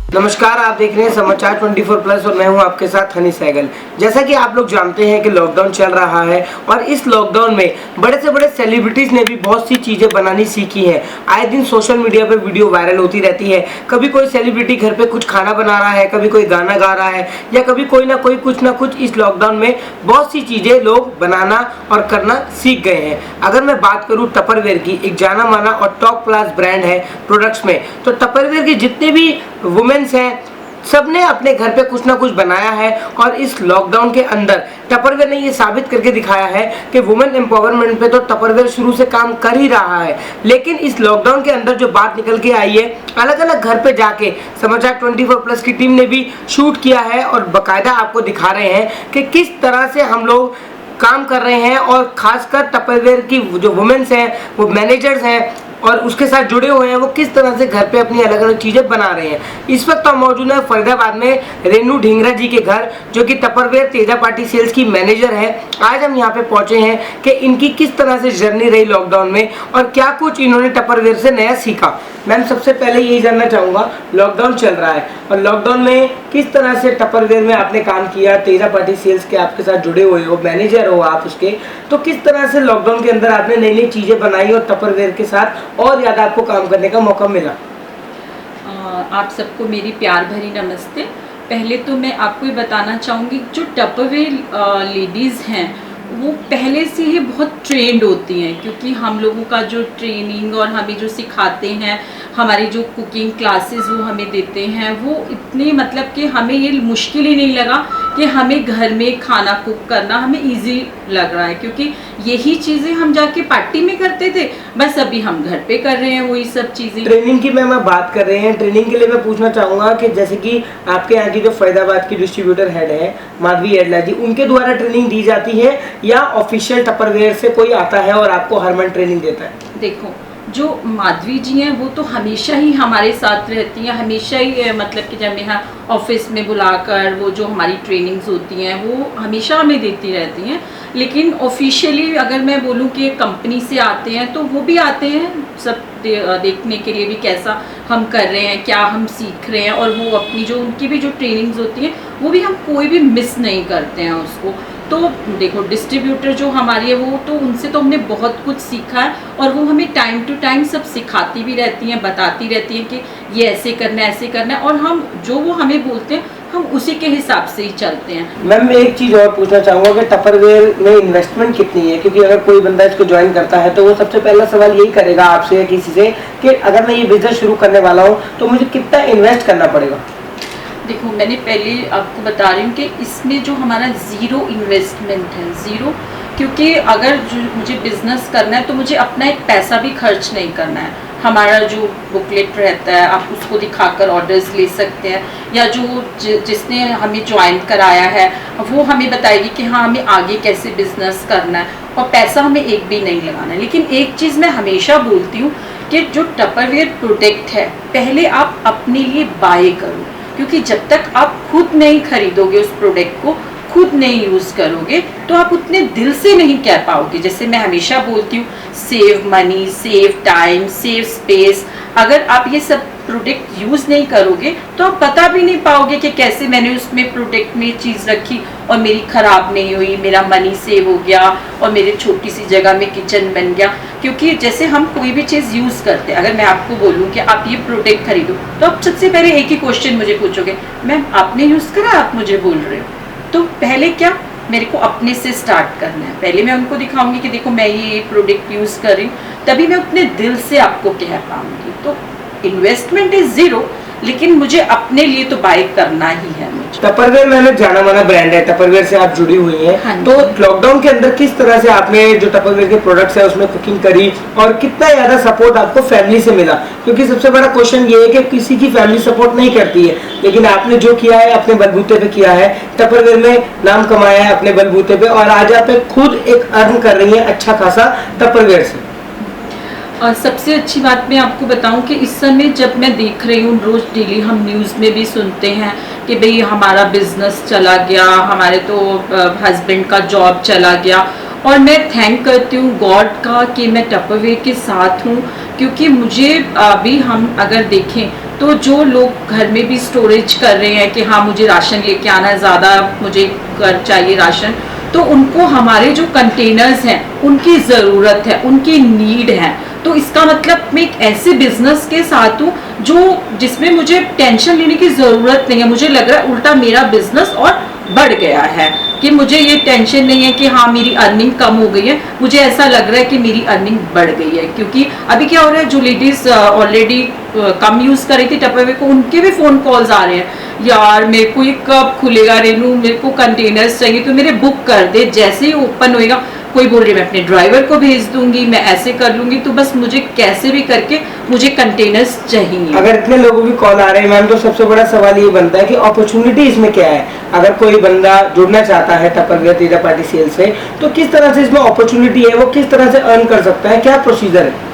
नमस्कार, आप देख रहे हैं समाचार 24 प्लस और मैं हूं आपके साथ हनी सहगल। जैसा कि आप लोग जानते हैं कि लॉकडाउन चल रहा है और इस लॉकडाउन में बड़े से बड़े सेलिब्रिटीज़ ने भी बहुत सी चीज़ें बनानी सीखी हैं। आए दिन सोशल मीडिया पे वीडियो वायरल होती रहती है। कभी कोई सेलिब्रिटी घर पे कुछ खाना बना रहा है, कभी कोई गाना गा रहा है या कभी कोई ना कोई कुछ ना कुछ। इस लॉकडाउन में बहुत सी चीज़ें लोग बनाना और करना सीख गए हैं। अगर मैं बात करूँ टपरवेयर की, एक जाना माना और टॉप क्लास ब्रांड है प्रोडक्ट्स में, तो टपरवेयर के जितने भी वुमेन्स हैं सबने अपने घर पे कुछ ना कुछ बनाया है। और इस लॉकडाउन के अंदर टपरवेयर ने ये साबित करके दिखाया है कि वुमेन एम्पावरमेंट पे तो टपरवेयर शुरू से काम कर ही रहा है। लेकिन इस लॉकडाउन के अंदर जो बात निकल के आई है, अलग अलग घर पे जाके समाचार 24 प्लस की टीम ने भी शूट किया है और बाकायदा आपको दिखा रहे हैं कि किस तरह से हम लोग काम कर रहे हैं। और खासकर टपरवेयर की जो वुमेन्स हैं, वो मैनेजर्स हैं और उसके साथ जुड़े हुए हैं, वो किस तरह से घर पे अपनी अलग अलग चीज़ें बना रहे हैं। इस वक्त हम मौजूद हैं फरीदाबाद में रेनू ढींगरा जी के घर, जो कि टपरवेयर तेजा पार्टी सेल्स की मैनेजर है। आज हम यहाँ पे पहुँचे हैं कि इनकी किस तरह से जर्नी रही लॉकडाउन में और क्या कुछ इन्होंने टपरवेयर से नया सीखा। मैम, सबसे पहले यही जानना चाहूँगा, लॉकडाउन चल रहा है और लॉकडाउन में किस तरह से टपरवेयर में आपने काम किया। तेजा पार्टी सेल्स के आपके साथ जुड़े हुए हो, मैनेजर हो आप उसके, तो किस तरह से लॉकडाउन के अंदर आपने नई नई चीज़ें बनाई और टपरवेयर के साथ और ज़्यादा आपको काम करने का मौका मिला। आप सबको मेरी प्यार भरी नमस्ते। पहले तो मैं आपको ये बताना चाहूँगी, जो टपरवेयर लेडीज़ हैं वो पहले से ही बहुत ट्रेंड होती हैं, क्योंकि हम लोगों का जो ट्रेनिंग और हमें जो सिखाते हैं, हमारी जो कुकिंग क्लासेस वो हमें देते हैं, वो इतने मतलब कि हमें ये मुश्किल ही नहीं लगा कि हमें घर में खाना कुक करना हमें इजी लग रहा है, क्योंकि यही चीज़ें हम जाके पार्टी में करते थे, बस अभी हम घर पे कर रहे हैं वही सब चीज़ें। ट्रेनिंग की मैम आप बात कर रहे हैं, ट्रेनिंग के लिए मैं पूछना चाहूँगा कि जैसे कि आपके यहाँ की जो फरीदाबाद की डिस्ट्रीब्यूटर हेड है माधवी एडला जी, उनके द्वारा ट्रेनिंग दी जाती है या ऑफिशियल टपरवेयर से कोई आता है और आपको हर मंथ ट्रेनिंग देता है? देखो, जो माधवी जी हैं वो तो हमेशा ही हमारे साथ रहती हैं, हमेशा ही मतलब कि जब यहाँ ऑफिस में बुलाकर वो जो हमारी ट्रेनिंग्स होती हैं वो हमेशा हमें देती रहती हैं। लेकिन ऑफिशियली अगर मैं बोलूँ कि कंपनी से आते हैं तो वो भी आते हैं सब देखने के लिए भी कैसा हम कर रहे हैं, क्या हम सीख रहे हैं, और वो अपनी जो उनकी भी जो ट्रेनिंग्स होती हैं वो भी हम कोई भी मिस नहीं करते हैं उसको। तो देखो, डिस्ट्रीब्यूटर जो हमारी है वो तो उनसे तो हमने बहुत कुछ सीखा है और वो हमें टाइम टू टाइम सब सिखाती भी रहती हैं, बताती रहती हैं कि ये ऐसे करना है, ऐसे करना है, और हम जो वो हमें बोलते हैं हम उसी के हिसाब से ही चलते हैं। मैम, मैं एक चीज़ और पूछना चाहूँगा कि टपरवेयर में इन्वेस्टमेंट कितनी है, क्योंकि अगर कोई बंदा इसको ज्वाइन करता है तो वो सबसे पहला सवाल यही करेगा आपसे या किसी से कि अगर मैं ये बिजनेस शुरू करने वाला हूँ तो मुझे कितना इन्वेस्ट करना पड़ेगा। देखो, मैंने पहले आपको बता रही हूँ कि इसमें जो हमारा ज़ीरो इन्वेस्टमेंट है, ज़ीरो, क्योंकि अगर जो मुझे बिज़नेस करना है तो मुझे अपना एक पैसा भी खर्च नहीं करना है। हमारा जो बुकलेट रहता है आप उसको दिखाकर ऑर्डर्स ले सकते हैं, या जो जिसने हमें ज्वाइन कराया है वो हमें बताएगी कि हाँ हमें आगे कैसे बिज़नेस करना है, और पैसा हमें एक भी नहीं लगाना है। लेकिन एक चीज़ मैं हमेशा बोलती हूँ कि जो टपरवेयर प्रोडक्ट है पहले आप अपने लिए बाय करो, क्योंकि जब तक आप खुद नहीं खरीदोगे उस प्रोडक्ट को, खुद नहीं यूज़ करोगे, तो आप उतने दिल से नहीं कह पाओगे। जैसे मैं हमेशा बोलती हूँ, save money, save time, save space. अगर आप ये सब प्रोडक्ट यूज़ नहीं करोगे तो आप बता भी नहीं पाओगे कि कैसे मैंने उसमें प्रोडक्ट में चीज़ रखी और मेरी ख़राब नहीं हुई, मेरा मनी सेव हो गया और मेरे छोटी सी जगह में किचन बन गया। क्योंकि जैसे हम कोई भी चीज़ यूज़ करते हैं, अगर मैं आपको बोलूँ कि आप ये प्रोडक्ट खरीदो तो आप सबसे पहले एक ही क्वेश्चन मुझे पूछोगे, मैम आपने यूज़ करा, आप मुझे बोल रहे हो। तो पहले क्या, मेरे को अपने से स्टार्ट करना है। पहले मैं उनको दिखाऊंगी कि देखो मैं ये प्रोडक्ट यूज़ कर रही हूँ, तभी मैं अपने दिल से आपको कह पाऊंगी। तो इन्वेस्टमेंट इज ज़ीरो, लेकिन मुझे अपने लिए तो बाय करना ही है। मुझे टपरवेयर मैंने जाना माना ब्रांड है, टपरवेयर से आप जुड़ी हुई हैं। हाँ, तो लॉकडाउन के अंदर किस तरह से आपने जो टपरवेयर के प्रोडक्ट्स है उसमें कुकिंग करी और कितना ज्यादा सपोर्ट आपको फैमिली से मिला? क्योंकि सबसे बड़ा क्वेश्चन ये है कि किसी की फैमिली सपोर्ट नहीं करती है, लेकिन आपने जो किया है अपने बलबूते पे किया है, टपरवेयर में नाम कमाया है अपने बलबूते पे, और आज आप खुद एक अर्न कर रही है अच्छा खासा टपरवेयर से। और सबसे अच्छी बात मैं आपको बताऊं कि इस समय जब मैं देख रही हूँ, रोज़ डेली हम न्यूज़ में भी सुनते हैं कि भाई हमारा बिजनेस चला गया, हमारे तो हस्बैंड का जॉब चला गया, और मैं थैंक करती हूँ गॉड का कि मैं टपरवेयर के साथ हूँ, क्योंकि मुझे अभी हम अगर देखें तो जो लोग घर में भी स्टोरेज कर रहे हैं कि हाँ मुझे राशन लेके आना है, ज़्यादा मुझे कर चाहिए राशन, तो उनको हमारे जो कंटेनर्स हैं उनकी ज़रूरत है, उनकी नीड है। तो इसका मतलब मैं एक ऐसे बिजनेस के साथ हूँ जो जिसमें मुझे टेंशन लेने की ज़रूरत नहीं है। मुझे लग रहा है उल्टा मेरा बिजनेस और बढ़ गया है कि मुझे ये टेंशन नहीं है कि हाँ मेरी अर्निंग कम हो गई है। मुझे ऐसा लग रहा है कि मेरी अर्निंग बढ़ गई है, क्योंकि अभी क्या हो रहा है, जो लेडीज़ ऑलरेडी कम यूज़ कर रही थी टपरवेयर को, उनके भी फ़ोन कॉल्स आ रहे हैं, यार मेरे को ये कब खुलेगा रेनू, मेरे को कंटेनर्स चाहिए तो मेरे बुक कर दे, जैसे ही ओपन होएगा। कोई बोल रही मैं अपने ड्राइवर को भेज दूंगी, मैं ऐसे कर लूंगी, तो बस मुझे कैसे भी करके मुझे कंटेनर्स चाहिए। अगर इतने लोगों की कॉल आ रहे हैं मैम, तो सबसे बड़ा सवाल ये बनता है कि अपॉर्चुनिटी इसमें क्या है। अगर कोई बंदा जुड़ना चाहता है टपरवेयर तीजा पार्टी सेल से, तो किस तरह से इसमें अपॉर्चुनिटी है, वो किस तरह से अर्न कर सकता है, क्या प्रोसीजर है?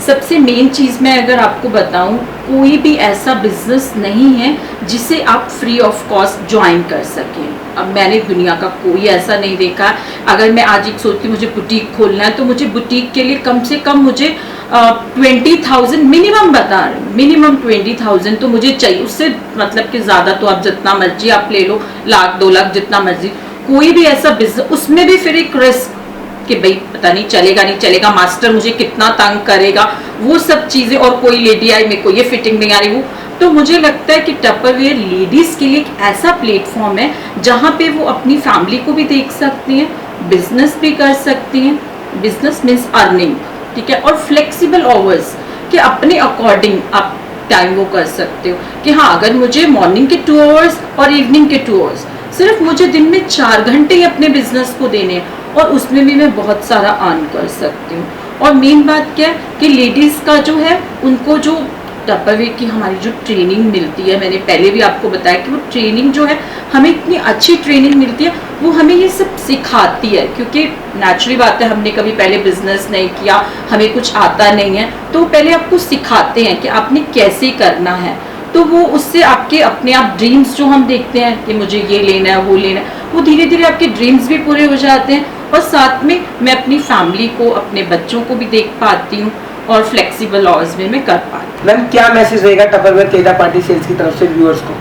सबसे मेन चीज़ मैं अगर आपको बताऊं, कोई भी ऐसा बिजनेस नहीं है जिसे आप फ्री ऑफ कॉस्ट ज्वाइन कर सकें। अब मैंने दुनिया का कोई ऐसा नहीं देखा। अगर मैं आज एक सोचती मुझे बुटीक खोलना है, तो मुझे बुटीक के लिए कम से कम मुझे 20,000 मिनिमम बता रहे, मिनिमम 20,000 तो मुझे चाहिए। उससे मतलब कि ज़्यादा तो आप जितना मर्जी आप ले लो, 1,00,000 2,00,000 जितना मर्जी। कोई भी ऐसा बिजनेस, उसमें भी फिर एक रिस्क कि भाई पता नहीं चलेगा नहीं चलेगा, मास्टर मुझे कितना तंग करेगा, वो सब चीज़ें। और कोई लेडी आई मेरे को ये फिटिंग नहीं आ रही, वो तो मुझे लगता है कि टपरवेयर लेडीज़ के लिए एक ऐसा प्लेटफॉर्म है जहाँ पे वो अपनी फैमिली को भी देख सकती हैं, बिजनेस भी कर सकती हैं। बिजनेस मीन्स अर्निंग, ठीक है, और फ्लेक्सिबल आवर्स कि अपने अकॉर्डिंग आप टाइम वो कर सकते हो कि हाँ अगर मुझे मॉर्निंग के 2 आवर्स और इवनिंग के 2 आवर्स, सिर्फ मुझे दिन में 4 घंटे ही अपने बिजनेस को देने हैं, और उसमें भी मैं बहुत सारा अर्न कर सकती हूँ। और मेन बात क्या है कि लेडीज़ का जो है, उनको जो टपरवेयर की हमारी जो ट्रेनिंग मिलती है, मैंने पहले भी आपको बताया कि वो ट्रेनिंग जो है, हमें इतनी अच्छी ट्रेनिंग मिलती है, वो हमें ये सब सिखाती है। क्योंकि नेचुरली बात है, हमने कभी पहले बिजनेस नहीं किया, हमें कुछ आता नहीं है, तो पहले आपको सिखाते हैं कि आपने कैसे करना है। तो वो उससे आपके अपने आप ड्रीम्स जो हम देखते हैं कि मुझे ये लेना है वो लेना है, वो धीरे धीरे आपके ड्रीम्स भी पूरे हो जाते हैं। और साथ में मैं अपनी फैमिली को, अपने बच्चों को भी देख पाती हूँ, और फ्लेक्सिबल आवर्स में मैं कर पाती हूँ। मैम क्या मैसेज रहेगा टपरवेयर तीजा पार्टी सेल्स की तरफ से व्यूअर्स को?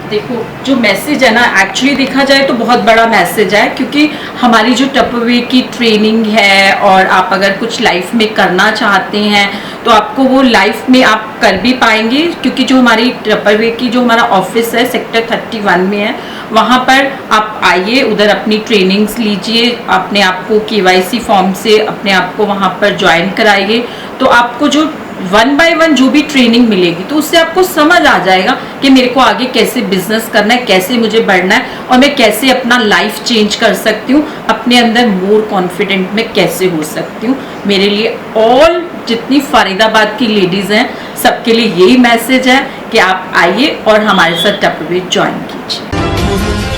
देखो जो मैसेज है ना, एक्चुअली देखा जाए तो बहुत बड़ा मैसेज है, क्योंकि हमारी जो टपरवेयर की ट्रेनिंग है, और आप अगर कुछ लाइफ में करना चाहते हैं तो आपको वो लाइफ में आप कर भी पाएंगे। क्योंकि जो हमारी टपरवेयर की जो हमारा ऑफिस है सेक्टर 31 में है, वहाँ पर आप आइए, उधर अपनी ट्रेनिंग्स लीजिए, अपने आप को KYC फॉर्म से अपने आप को वहाँ पर ज्वाइन कराइए। तो आपको जो 1 by 1 जो भी ट्रेनिंग मिलेगी, तो उससे आपको समझ आ जाएगा कि मेरे को आगे कैसे बिजनेस करना है, कैसे मुझे बढ़ना है, और मैं कैसे अपना लाइफ चेंज कर सकती हूँ, अपने अंदर मोर कॉन्फिडेंट में कैसे हो सकती हूँ। मेरे लिए ऑल जितनी फरीदाबाद की लेडीज़ हैं, सबके लिए यही मैसेज है कि आप आइए और हमारे साथ टपरवेयर ज्वाइन कीजिए।